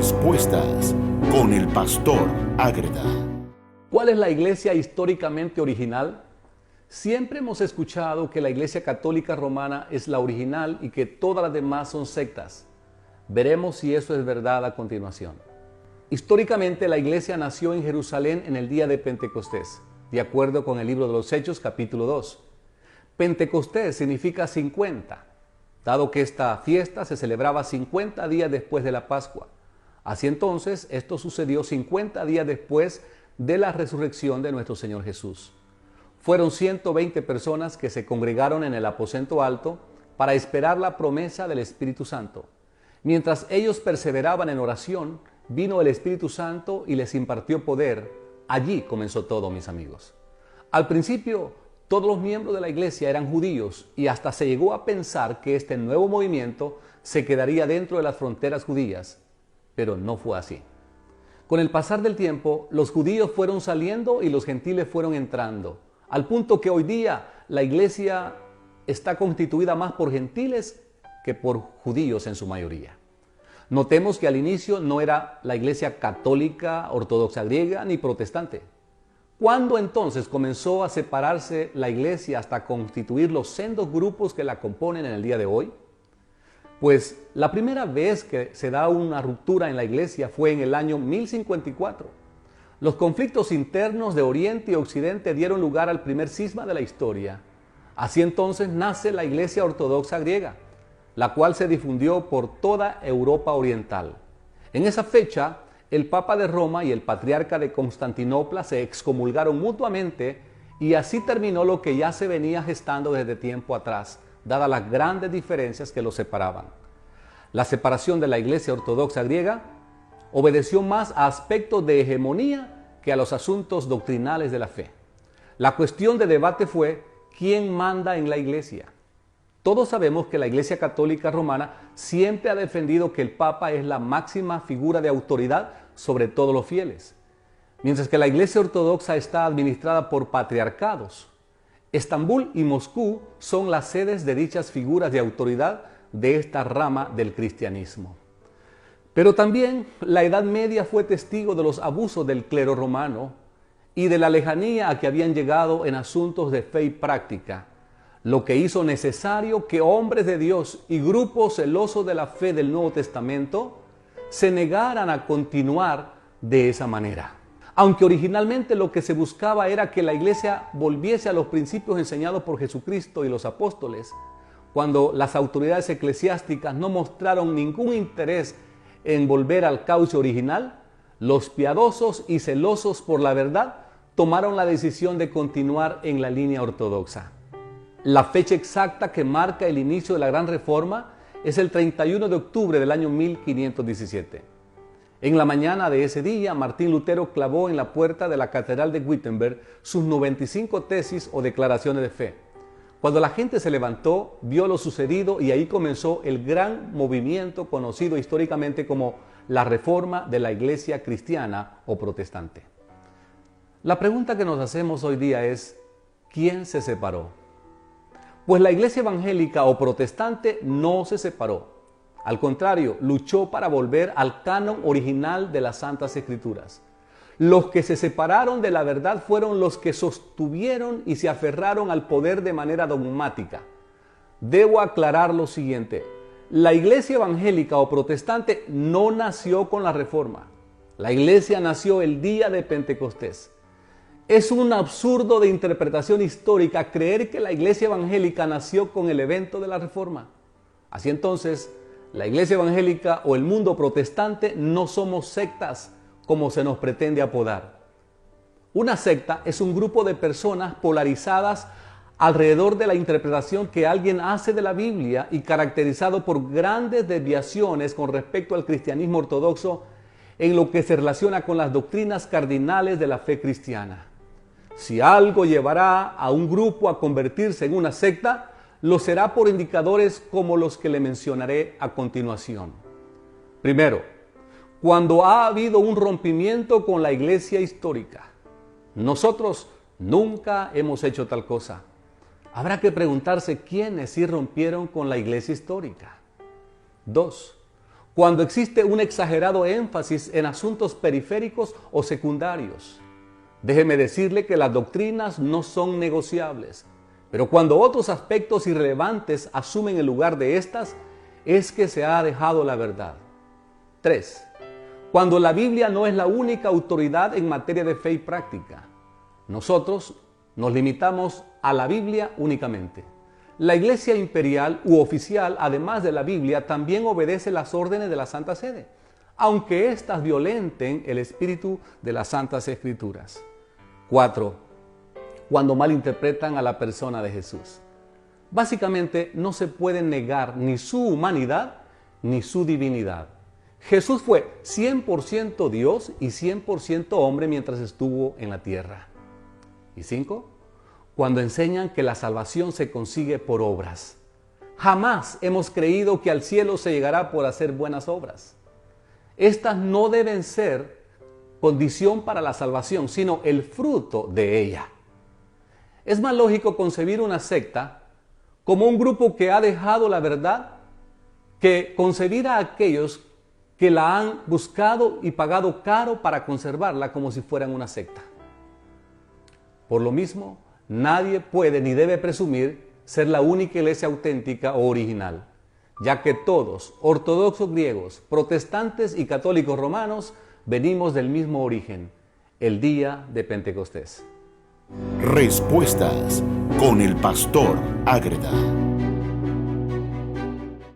respuestas con el pastor Ágreda. ¿Cuál es la iglesia históricamente original? Siempre hemos escuchado que la Iglesia Católica Romana es la original y que todas las demás son sectas. Veremos si eso es verdad a continuación. Históricamente la iglesia nació en Jerusalén en el día de Pentecostés, de acuerdo con el libro de los Hechos capítulo 2. Pentecostés significa 50, dado que esta fiesta se celebraba 50 días después de la Pascua. Así entonces, esto sucedió 50 días después de la resurrección de nuestro Señor Jesús. Fueron 120 personas que se congregaron en el aposento alto para esperar la promesa del Espíritu Santo. Mientras ellos perseveraban en oración, vino el Espíritu Santo y les impartió poder. Allí comenzó todo, mis amigos. Al principio, todos los miembros de la iglesia eran judíos y hasta se llegó a pensar que este nuevo movimiento se quedaría dentro de las fronteras judías, pero no fue así. Con el pasar del tiempo, los judíos fueron saliendo y los gentiles fueron entrando, al punto que hoy día la iglesia está constituida más por gentiles que por judíos en su mayoría. Notemos que al inicio no era la iglesia católica, ortodoxa griega ni protestante. ¿Cuándo entonces comenzó a separarse la iglesia hasta constituir los sendos grupos que la componen en el día de hoy? Pues la primera vez que se da una ruptura en la iglesia fue en el año 1054. Los conflictos internos de Oriente y Occidente dieron lugar al primer cisma de la historia. Así entonces nace la iglesia ortodoxa griega, la cual se difundió por toda Europa oriental. En esa fecha, el Papa de Roma y el Patriarca de Constantinopla se excomulgaron mutuamente y así terminó lo que ya se venía gestando desde tiempo atrás, dadas las grandes diferencias que los separaban. La separación de la iglesia ortodoxa griega obedeció más a aspectos de hegemonía que a los asuntos doctrinales de la fe. La cuestión de debate fue ¿quién manda en la iglesia? Todos sabemos que la Iglesia Católica Romana siempre ha defendido que el Papa es la máxima figura de autoridad sobre todos los fieles, mientras que la Iglesia Ortodoxa está administrada por patriarcados. Estambul y Moscú son las sedes de dichas figuras de autoridad de esta rama del cristianismo. Pero también la Edad Media fue testigo de los abusos del clero romano y de la lejanía a que habían llegado en asuntos de fe y práctica, lo que hizo necesario que hombres de Dios y grupos celosos de la fe del Nuevo Testamento se negaran a continuar de esa manera. Aunque originalmente lo que se buscaba era que la iglesia volviese a los principios enseñados por Jesucristo y los apóstoles, cuando las autoridades eclesiásticas no mostraron ningún interés en volver al cauce original, los piadosos y celosos por la verdad tomaron la decisión de continuar en la línea ortodoxa. La fecha exacta que marca el inicio de la Gran Reforma es el 31 de octubre del año 1517. En la mañana de ese día, Martín Lutero clavó en la puerta de la Catedral de Wittenberg sus 95 tesis o declaraciones de fe. Cuando la gente se levantó, vio lo sucedido y ahí comenzó el gran movimiento conocido históricamente como la Reforma de la Iglesia Cristiana o Protestante. La pregunta que nos hacemos hoy día es, ¿quién se separó? Pues la iglesia evangélica o protestante no se separó. Al contrario, luchó para volver al canon original de las Santas Escrituras. Los que se separaron de la verdad fueron los que sostuvieron y se aferraron al poder de manera dogmática. Debo aclarar lo siguiente. La iglesia evangélica o protestante no nació con la Reforma. La iglesia nació el día de Pentecostés. Es un absurdo de interpretación histórica creer que la iglesia evangélica nació con el evento de la Reforma. Así entonces, la iglesia evangélica o el mundo protestante no somos sectas como se nos pretende apodar. Una secta es un grupo de personas polarizadas alrededor de la interpretación que alguien hace de la Biblia y caracterizado por grandes desviaciones con respecto al cristianismo ortodoxo en lo que se relaciona con las doctrinas cardinales de la fe cristiana. Si algo llevará a un grupo a convertirse en una secta, lo será por indicadores como los que le mencionaré a continuación. Primero, cuando ha habido un rompimiento con la iglesia histórica. Nosotros nunca hemos hecho tal cosa. Habrá que preguntarse quiénes sí rompieron con la iglesia histórica. 2. cuando existe un exagerado énfasis en asuntos periféricos o secundarios. Déjeme decirle que las doctrinas no son negociables, pero cuando otros aspectos irrelevantes asumen el lugar de estas, es que se ha dejado la verdad. 3. Cuando la Biblia no es la única autoridad en materia de fe y práctica. Nosotros nos limitamos a la Biblia únicamente. La Iglesia imperial u oficial, además de la Biblia, también obedece las órdenes de la Santa Sede, aunque éstas violenten el espíritu de las Santas Escrituras. 4. Cuando malinterpretan a la persona de Jesús. Básicamente, no se puede negar ni su humanidad ni su divinidad. Jesús fue 100% Dios y 100% hombre mientras estuvo en la tierra. Y 5. Cuando enseñan que la salvación se consigue por obras. Jamás hemos creído que al cielo se llegará por hacer buenas obras. Estas no deben ser condición para la salvación, sino el fruto de ella. Es más lógico concebir una secta como un grupo que ha dejado la verdad que concebir a aquellos que la han buscado y pagado caro para conservarla como si fueran una secta. Por lo mismo, nadie puede ni debe presumir ser la única iglesia auténtica o original, ya que todos, ortodoxos griegos, protestantes y católicos romanos, venimos del mismo origen, el día de Pentecostés. Respuestas con el pastor Ágreda.